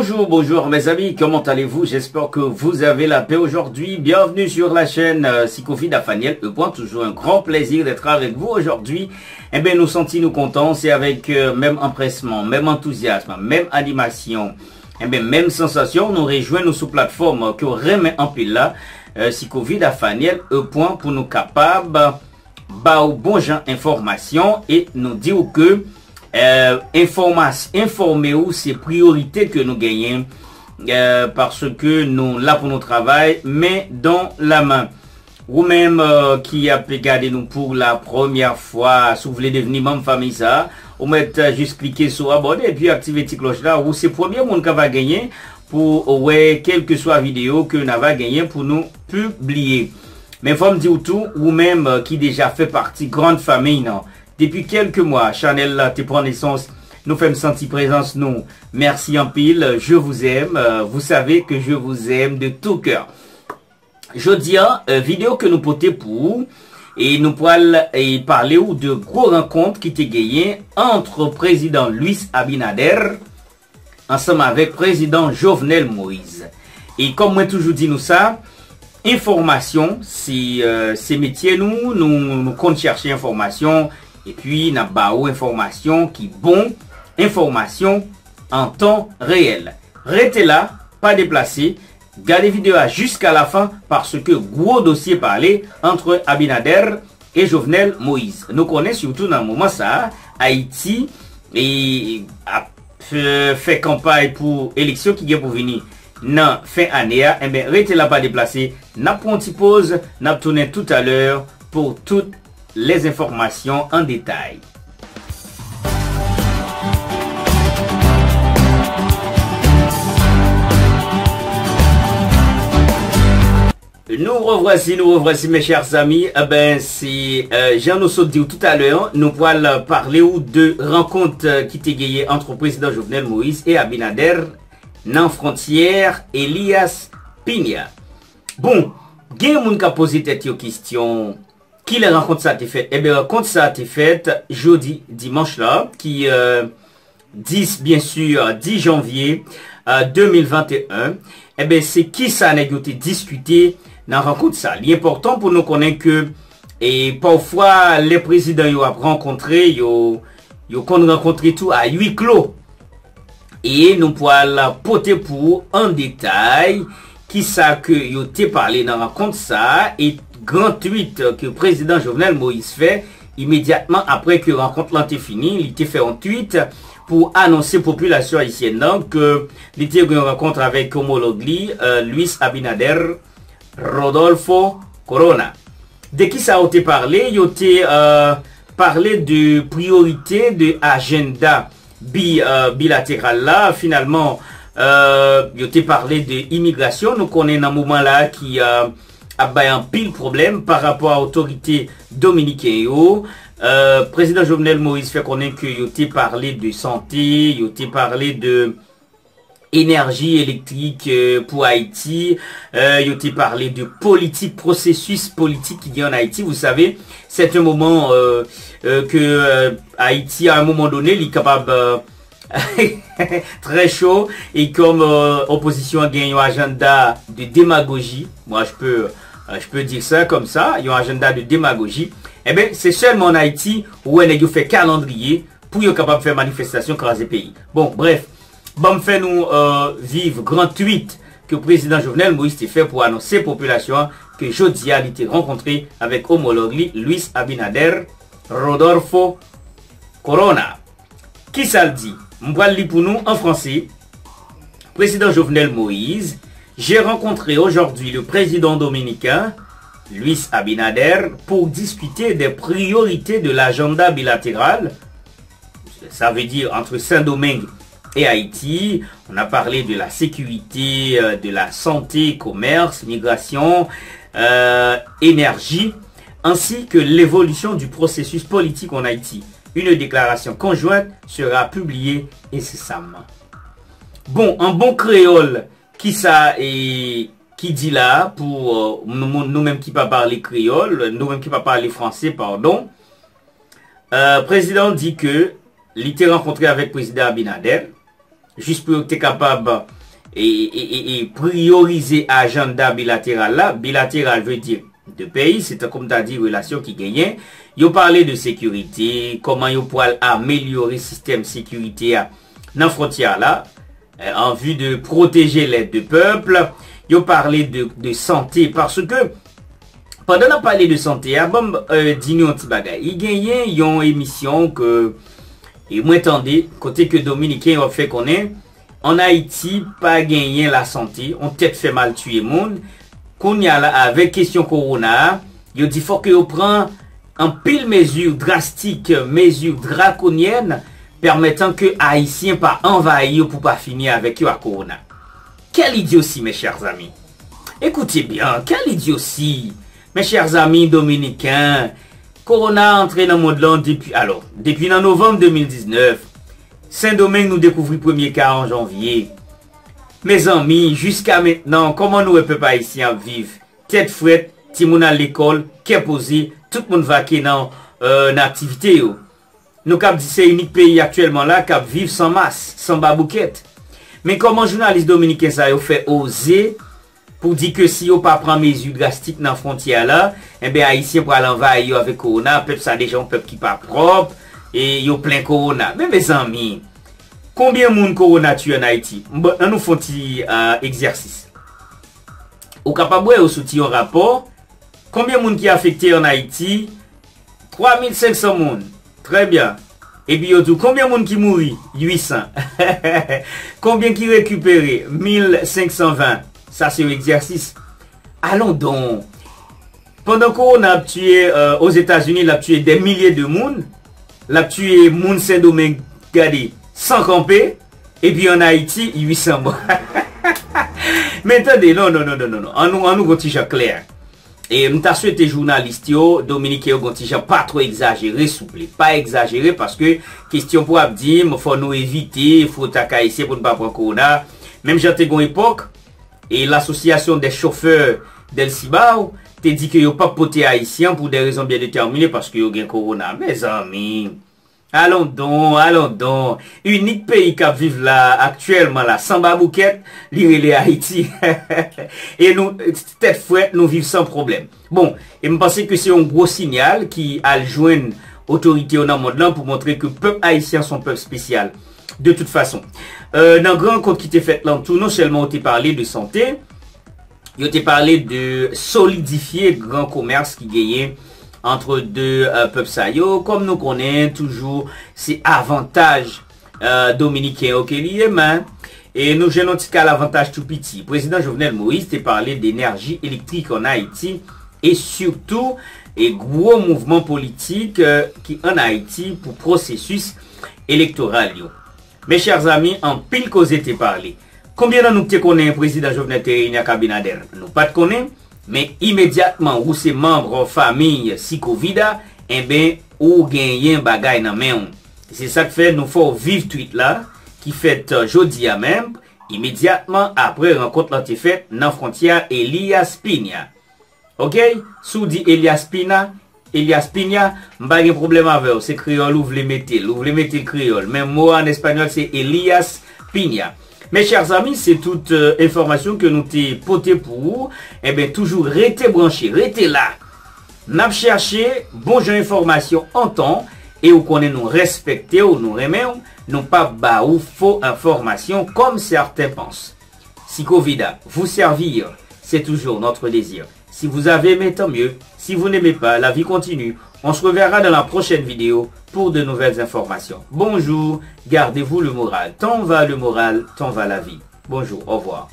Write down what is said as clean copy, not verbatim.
Bonjour, bonjour mes amis, comment allez-vous? J'espère que vous avez la paix aujourd'hui. Bienvenue sur la chaîne Psychophile Nathaniel E. Toujours un grand plaisir d'être avec vous aujourd'hui. Eh bien, nous sentons nous contents, c'est avec même empressement, même enthousiasme, même animation, eh bien, même sensation, nous rejoignons sous plateforme que remet en pile là, Psychophile Nathaniel E. pour nous capables bah au bon genre information et nous dire que informer ou c'est priorité que nous gagnons parce que nous là pour notre travail mais dans la main ou même qui a regardé nous pour la première fois, si vous voulez devenir membre famille ça, ou mettre juste cliquer sur abonner et puis activer la cloche là où c'est le premier monde qui va gagner pour ouais quelle que soit vidéo que nous va gagner pour nous publier. Mais faut me dire tout ou même qui déjà fait partie grande famille non. Depuis quelques mois, Chanel là, te prend naissance, nous fait me sentir présence, nous. Merci en pile, je vous aime, vous savez que je vous aime de tout cœur. Je dis, vidéo que nous portons pour, et nous pourrons parler de gros rencontres qui étaient gagnées entre président Louis Abinader, ensemble avec président Jovenel Moïse. Et comme moi toujours dit nous ça, information, c'est métier nous comptons chercher information, et puis, n'a pas information qui bon, information en temps réel. Restez là, pas déplacé. Gardez vidéo jusqu'à la fin parce que gros dossier parlé entre Abinader et Jovenel Moïse. Nous connaissons surtout dans le moment ça, Haïti et a fait campagne pour élection qui vient pour venir. Non, fin année, eh bien, restez là, pas déplacé. N'a pas une petite pause, n'a tourné tout à l'heure pour toutes les informations en détail. Nous revoici mes chers amis. Eh ben c'est Jean nous dit tout à l'heure, nous allons parler de rencontres qui étaient gagnées entre le président Jovenel Moïse et Abinader dans frontière Elias Pigna. Bon, il y a des gens qui ont posé cette question. Qui les rencontres ça a été fait? Eh bien, rencontre ça a été fait jeudi, dimanche là, qui 10 bien sûr 10 janvier 2021. Eh bien, c'est qui ça a été discuté dans rencontre ça. L'important pour nous connaître que et parfois les présidents ils ont rencontré, ils ont rencontré tout à huis clos. Et nous pourrons porter pour en détail qui ça que ils ont parlé dans rencontre ça et grand tweet que le président Jovenel Moïse fait immédiatement après que la rencontre l'an été finie, il était fait un tweet pour annoncer à la population haïtienne que il était une rencontre avec homologue Louis Abinader, Rodolfo Corona. De qui ça a été parlé? Il a parlé de priorité de agenda bilatéral là. Finalement, il a parlé de immigration. Nous connaissons un moment là qui un pile problème par rapport à l'autorité dominicaine. Président Jovenel Moïse fait connaître qu'il a parlé de santé, il a parlé de énergie électrique pour Haïti, il a parlé de politique, processus politique qui est en Haïti. Vous savez, c'est un moment que Haïti à un moment donné, il est capable très chaud et comme opposition a gagné un agenda de démagogie, moi je peux dire ça comme ça, il y a un agenda de démagogie. Eh bien, c'est seulement en Haïti où on a fait calendrier pour être capable de faire manifestation dans les pays. Bon, bref, bon, fait nous vivre grand tweet que le président Jovenel Moïse a fait pour annoncer à la population que jeudi a été rencontré avec homologue Louis Abinader, Rodolfo Corona. Qui ça le dit? Je vais le lire pour nous en français. Président Jovenel Moïse, j'ai rencontré aujourd'hui le président dominicain, Louis Abinader, pour discuter des priorités de l'agenda bilatéral. Ça veut dire entre Saint-Domingue et Haïti. On a parlé de la sécurité, de la santé, commerce, migration, énergie, ainsi que l'évolution du processus politique en Haïti. Une déclaration conjointe sera publiée incessamment. Bon, en bon créole, qui ça et qui dit là pour nous-mêmes qui pas parler créole, nous-mêmes qui pas parler français, pardon. Président dit que il était rencontré avec président Abinader juste pour être capable et prioriser agenda bilatéral là. Bilatéral veut dire de pays, c'est comme tu as dit, relation qui gagnent. Ils parlé de sécurité, comment ils pourraient améliorer le système de sécurité dans la frontière là, en vue de protéger l'aide du peuple. Ils parlé de santé, parce que pendant qu'on parle de santé, dis-nous un petit bagage. Il gagne une émission que, et moi attendez, côté que Dominicain a fait qu'on est, en Haïti, pas gagné la santé, on peut-être fait mal tuer monde. Qu'on y a là, avec question corona, il dit faut que on prend en pile mesure drastique, mesure draconienne, permettant que Haïtiens pas envahir pour pas finir avec eux à corona. Quelle idiotie, mes chers amis. Écoutez bien, quelle idiotie. Mes chers amis dominicains, Corona entré dans le monde là depuis novembre 2019. Saint-Domingue nous découvre le premier cas en janvier. Mes amis, jusqu'à maintenant, comment nous ne pouvons pas ici vivre? Tête frette, tout le monde à l'école, qui est posé, tout le monde va qui dans l'activité. Nous cap dit c'est unique pays actuellement là qui vivre sans masse, sans babouquette. Mais comment journaliste dominicain ça fait oser pour dire que si on pas prend mesures drastiques dans la frontière là, eh bien haïtien pour aller envahir avec corona, peuple ça déjà un peuple qui pas propre et yo plein corona. Mais mes amis, combien de monde corona tue en Haïti? Bon, nous font petit exercice. Au capable au soutien un rapport, combien de monde qui est affecté en Haïti? 3500 monde. Très bien. Et puis, combien de monde qui mourit? 800. Combien qui récupéré? 1520. Ça, c'est un exercice. Allons donc. Pendant qu'on a tué aux États-Unis, il a tué des milliers de monde. Il a tué monde Saint-Domingue, regardez, sans camper. Et puis en Haïti, 800 morts. Mais attendez, non. On nous continue clair. Et m'ta souhaité journaliste Dominique Gontijan pas trop exagéré souple, pas exagéré parce que question pour dire faut nous éviter, faut t'accaisser pour ne pas prendre corona. Même j'étais une époque et l'association des chauffeurs d'El Cibao te dit que yo pas poté haïtien pour des raisons bien déterminées parce que yo gen corona. Mes amis, allons donc. Unique pays qui vivent là actuellement là sans babouquette, les Haïti. Et nous tête fouette nous vivons sans problème. Bon, et me pense que c'est un gros signal qui a joindre autorité dans le monde là pour montrer que le peuple haïtien son peuple spécial. De toute façon, dans le grand compte qui t'est fait là tout, non seulement on t'a parlé de santé, on t'a parlé de solidifier le grand commerce qui gagne entre deux peuples saillants, comme nous connaissons toujours, c'est avantage dominicain au Yémen. Et nous j'ai un petit cas l'avantage tout petit. Président Jovenel Moïse t'a parlé d'énergie électrique en Haïti et surtout et gros mouvement politique qui en Haïti pour processus électoral. Mes chers amis, en pile cause t'ai parlé. Combien de nous te connaissons président Jovenel Terenia Kabinader? Nous pas te connaissons. Mais immédiatement, ou ces membres famille si Covid, eh bien, ou gagner un bagay dans main. C'est ça que fait, nous faut vivre tweet là, qui fait jeudi à même, immédiatement après rencontre l'anti fait dans frontière Elias Pina. Ok? Sous dit Elias Pina, m'pa gen problème avec, c'est créole, ou vle mettez créole. Même mot en espagnol, c'est Elias Pina. Mes chers amis, c'est toute information que nous t'ai porté pour vous. Eh bien, toujours restez branchés, restez là. N'a cherché bon genre information en temps et où qu'on nous respecter ou nous remet, non pas bas ou faux information comme certains pensent. Si Covid vous servir, c'est toujours notre désir. Si vous avez aimé, tant mieux. Si vous n'aimez pas, la vie continue. On se reverra dans la prochaine vidéo pour de nouvelles informations. Bonjour, gardez-vous le moral. Tant va le moral, tant va la vie. Bonjour, au revoir.